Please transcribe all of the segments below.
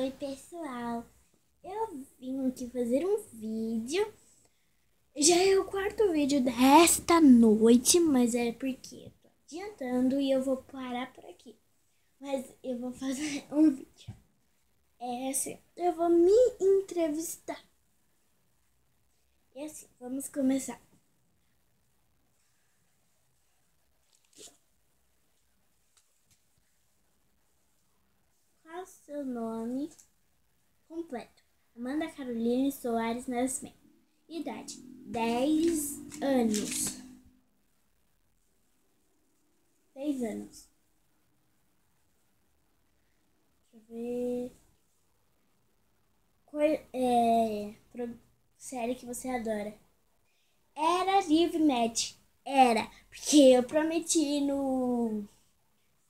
Oi, pessoal. Eu vim aqui fazer um vídeo. Já é o quarto vídeo desta noite, mas é porque eu tô adiantando e eu vou parar por aqui. Mas eu vou fazer um vídeo. É assim, eu vou me entrevistar. E assim, vamos começar. Qual o seu nome completo? Amanda Caroline Soares Nascimento. Idade: 10 anos. 10 anos. Deixa eu ver. Série que você adora? Era Live Match. Era. Porque eu prometi no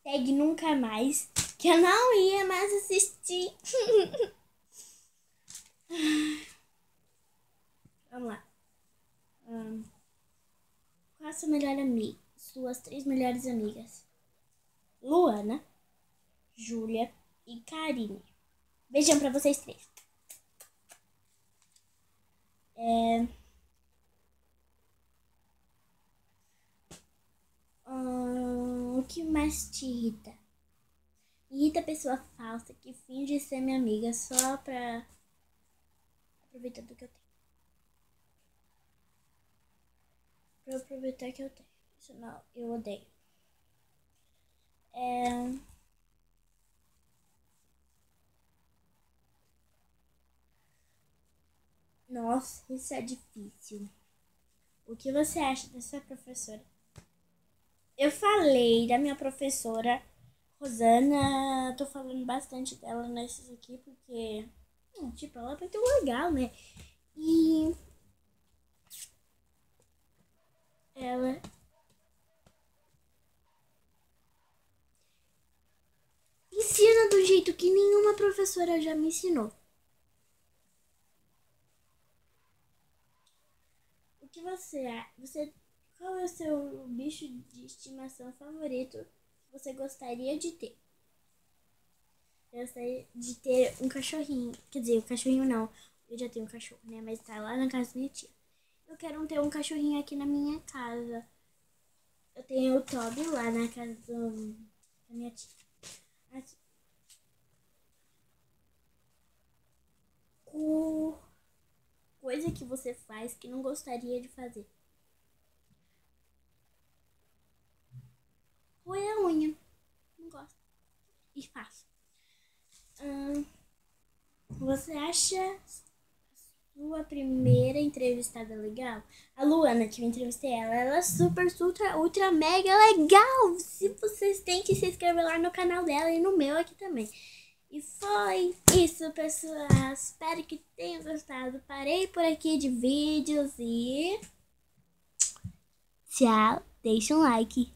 Tag Nunca Mais que eu não ia mais assistir. Vamos lá. Qual a sua melhor amiga? Suas 3 melhores amigas? Luana, Júlia e Karine. Beijão pra vocês 3. O que mais te irrita? Irrita a pessoa falsa que finge ser minha amiga só pra aproveitar do que eu tenho. Pra aproveitar que eu tenho. Isso não, eu odeio. Nossa, isso é difícil. O que você acha da sua professora? Eu falei da minha professora Rosana, tô falando bastante dela nesses aqui porque, tipo, ela é muito legal, né? E ela ensina do jeito que nenhuma professora já me ensinou. O que qual é o seu bicho de estimação favorito que você gostaria de ter? Eu gostaria de ter um cachorrinho. Quer dizer, um cachorrinho não. Eu já tenho um cachorro, né? Mas tá lá na casa da minha tia. Eu quero ter um cachorrinho aqui na minha casa. Eu tenho o Toby lá na casa da minha tia. Aqui. Coisa que você faz que não gostaria de fazer. Roer a unha. Não gosto. E faço. Você acha sua primeira entrevistada legal? A Luana, que eu entrevistei ela é super, ultra, mega legal. Se vocês têm que se inscrever lá no canal dela e no meu aqui também. E foi isso, pessoal. Espero que tenham gostado. Parei por aqui de vídeos e tchau. Deixa um like.